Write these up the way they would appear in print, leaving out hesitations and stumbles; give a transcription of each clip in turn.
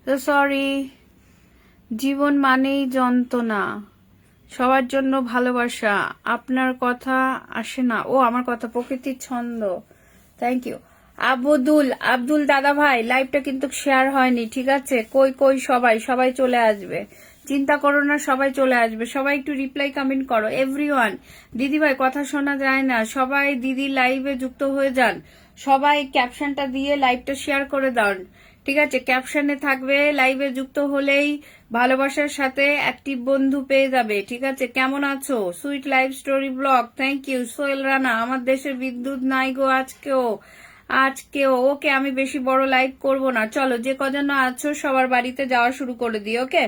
তো সরি, জীবন মানেই যন্ত্রণা, সবার জন্য ভালোবাসা, আপনার কথা আসে না। ও আমার কথা, প্রকৃতির ছন্দ। Thank you. আব্দুল দাদা ভাই, লাইভটা কিন্তু শেয়ার হয়নি, ঠিক আছে? কই কই সবাই, সবাই চলে আসবে, চিন্তা করো না, সবাই চলে আসবে। সবাই একটু রিপ্লাই কমেন্ট করো এভরিওয়ান। দিদি ভাই কথা শোনা যায় না, সবাই দিদি লাইভে যুক্ত হয়ে যান, সবাই ক্যাপশনটা দিয়ে লাইভটা শেয়ার করে দাও, ঠিক আছে? ক্যাপশনে থাকবে লাইভে যুক্ত হলেই ভালোবাসার সাথে অ্যাক্টিভ বন্ধু পেয়ে যাবে, ঠিক আছে? কেমন আছো? Sweet live story blog, thank you. Sohel Rana, আমার দেশে বিদ্যুৎ নাই গো আজকেও ওকে, আমি বেশি বড় লাইভ করব না, চলো যে কজন আছো সবার বাড়িতে যাওয়া শুরু করে দিই। ওকে,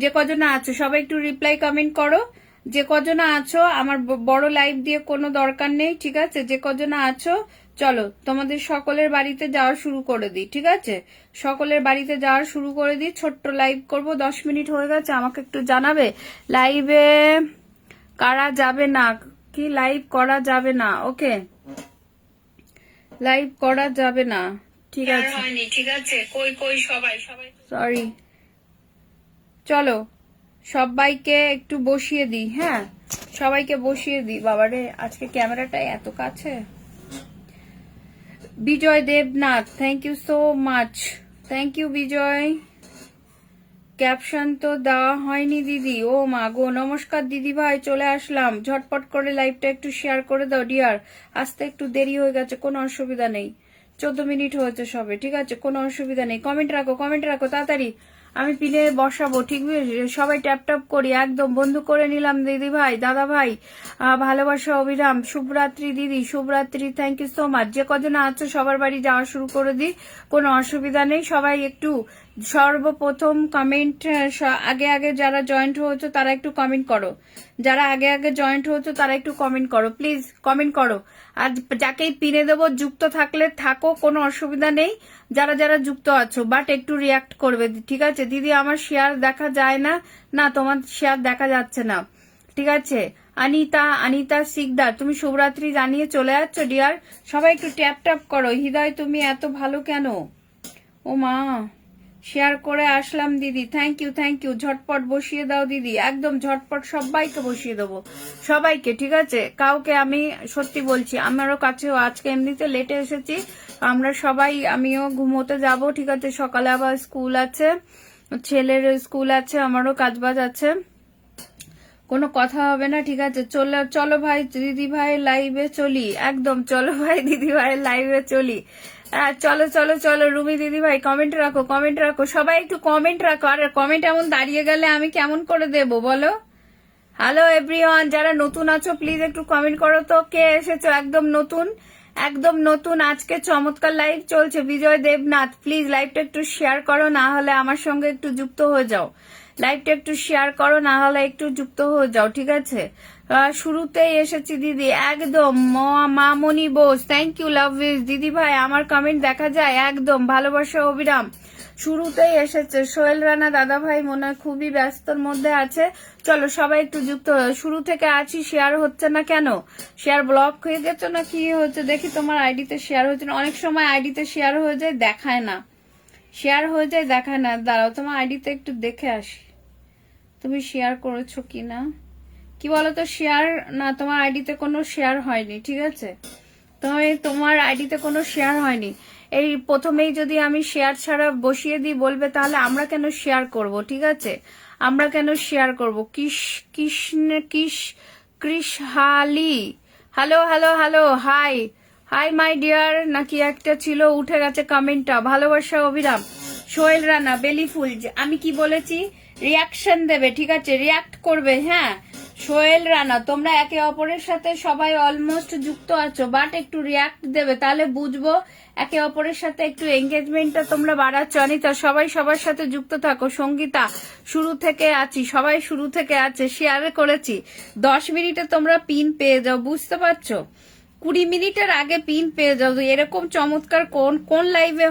যে কজন আছো সবাই একটু রিপ্লাই কমেন্ট করো, যে কজন আছো। আমার বড় লাইভ দিয়ে কোনো দরকার নেই, ঠিক আছে? যে কজন আছো চলো তোমাদের সকলের বাড়িতে যাওয়া শুরু করে দিই, ঠিক আছে? সকলের বাড়িতে যাওয়া শুরু করে দিই, ছোট্ট লাইভ করব, 10 মিনিট হয়ে গেছে, আমাকে একটু জানাবে লাইভে কারা যাবে না, কি লাইভ করা যাবে না। ওকে, লাইভ করা যাবে না, ঠিক আছে? ঠিক আছে, কই কই সবাই, সরি। চলো সবাইকে একটু বসিয়ে দিই, হ্যাঁ সবাইকে বসিয়ে দিই। বাবারে আজকে ক্যামেরাটা এত কাছে। Bijoy Debnath, thank you so much, thank you Bijoy. Caption তো দেওয়া হয়নি দিদি। ও মা গো, নমস্কার দিদি ভাই, চলে আসলাম, ঝটপট করে লাইভটা একটু শেয়ার করে দাও ডিয়ার, আসতে একটু দেরি হয়ে গেছে, কোনো অসুবিধা নেই, 14 মিনিট হয়েছে সবে, ঠিক আছে? কোনো অসুবিধা নেই, কমেন্ট রাখো তাড়াতাড়ি, আমি পিনে বসাবো, ঠিক আছে? সবাই ট্যাপ ট্যাপ করি, একদম বন্ধু করে নিলাম দিদি ভাই, দাদা ভাই, ভালোবাসা অবিরাম। শুভরাত্রি দিদি, শুভরাত্রি, থ্যাংক ইউ সো মাচ। যে কজন আছো সবার বাড়ি যাওয়া শুরু করে দিই, কোনো অসুবিধা নেই। সবাই একটু সর্বপ্রথম কমেন্ট, আগে আগে যারা জয়েন্ট হয়েছে তারা একটু কমেন্ট করো, যারা আগে আগে জয়েন্ট হয়েছে তারা একটু কমেন্ট করো, প্লিজ কমেন্ট করো। আর যাকেই পিনে দেবো যুক্ত থাকলে থাকো, কোনো অসুবিধা নেই, যারা যারা যুক্ত আছো, বাট একটু রিয়াক্ট করবে, ঠিক আছে? দিদি আমার শেয়ার দেখা যায় না, না তোমার শেয়ার দেখা যাচ্ছে না, ঠিক আছে? আনিতা সিকদার, তুমি শুভরাত্রি জানিয়ে চলে যাচ্ছ ডিয়ার, সবাই একটু ট্যাপ ট্যাপ করো। হৃদয় তুমি এত ভালো কেন? ও মা, শেয়ার করে আসলাম দিদি, থ্যাংক ইউ। ঝটপট বসিয়ে দাও দিদি, একদম ঝটপট সবাইকে বসিয়ে দেবো, সবাইকে, ঠিক আছে? কাউকে আমি সত্যি বলছি, আমারও কাছেও আজকে এমনিতে লেটে এসেছি, আমরা সবাই, আমিও ঘুমোতে যাব, ঠিক আছে? সকালে আবার স্কুল আছে, ছেলের স্কুল আছে, আমারও কাজবাজ আছে, কোনো কথা হবে না, ঠিক আছে? চলো ভাই দিদি ভাই লাইভে চলি, একদম চলো ভাই দিদি ভাই লাইভে চলি। চলো চলো চলো, রুমি দিদি ভাই কমেন্ট রাখো, সবাই একটু কমেন্ট রাখো। আর কমেন্ট এমন দাঁড়িয়ে গেলে আমি কেমন করে দেবো বলো? হ্যালো এভরিওয়ান, যারা নতুন আছো প্লিজ একটু কমেন্ট করো তো, কে এসেছো একদম নতুন। আজকে চমৎকার লাইভ চলছে। বিজয় দেবনাথ, প্লিজ লাইভটা একটু শেয়ার করো, না হলে আমার সঙ্গে একটু যুক্ত হয়ে যাও, লাইভটা একটু শেয়ার করো, না হলে একটু যুক্ত হয়ে যাও, ঠিক আছে? শুরুতেই এসেছি দিদি, একদম। Mamoni Bose, thank you, love is দিদি ভাই, আমার কমেন্ট দেখা যায়, একদম ভালোবাসা অবিরাম। শুরুতেই এসেছে সোহেল রানা দাদা ভাই, মনে হয় খুবই ব্যস্তর মধ্যে আছে। চলো সবাই একটু যুক্ত হয়ে, শুরু থেকে আছি, শেয়ার হচ্ছে না কেন? শেয়ার ব্লক হয়ে গেছে না কি হচ্ছে? দেখি তোমার আইডিতে শেয়ার হচ্ছে না, অনেক সময় আইডিতে শেয়ার হয়ে যায়, দেখায় না, শেয়ার হয়ে যায় দেখায় না। দাঁড়াও তোমার আইডিতে একটু দেখে আসি তুমি শেয়ার করেছো কিনা। কি বলতো, শেয়ার না, তোমার আইডিতে কোনো শেয়ার হয়নি, ঠিক আছে? তোমার আইডিতে কোনো শেয়ার হয়নি। এই প্রথমেই যদি আমি শেয়ার ছাড়া বসিয়ে দিই বলবে তাহলে আমরা কেন শেয়ার করব, ঠিক আছে? আমরা কেন শেয়ার করব? কৃষহালি, হ্যালো, হাই মাই ডিয়ার, নাকি একটা ছিল উঠে গেছে কমেন্টটা, ভালোবাসা অবিরাম। সোহেল রানা, বেলি ফুল, আমি কি বলেছি? রিয়াকশন দেবে, ঠিক আছে? রিয়াক্ট করবে, হ্যাঁ। সোহেল রানা, তোমরা একে অপরের সাথে সবাই অলমোস্ট যুক্ত আছো, বাট একটু রিয়াক্ট দেবে, তাহলে বুঝবো একে অপরের সাথে একটু এঙ্গেজমেন্টটা তোমরা বাড়াচ্ছ। অনিতা, সবাই সবার সাথে যুক্ত থাকো। সঙ্গীতা, শুরু থেকে আছি, সবাই শুরু থেকে আছে, শেয়ার করেছি। 10 মিনিটে তোমরা পিন পেয়ে যাও, বুঝতে পারছো? 20 মিনিটের আগে পিন পেয়ে যাও। এরকম চমৎকার কোন লাইভে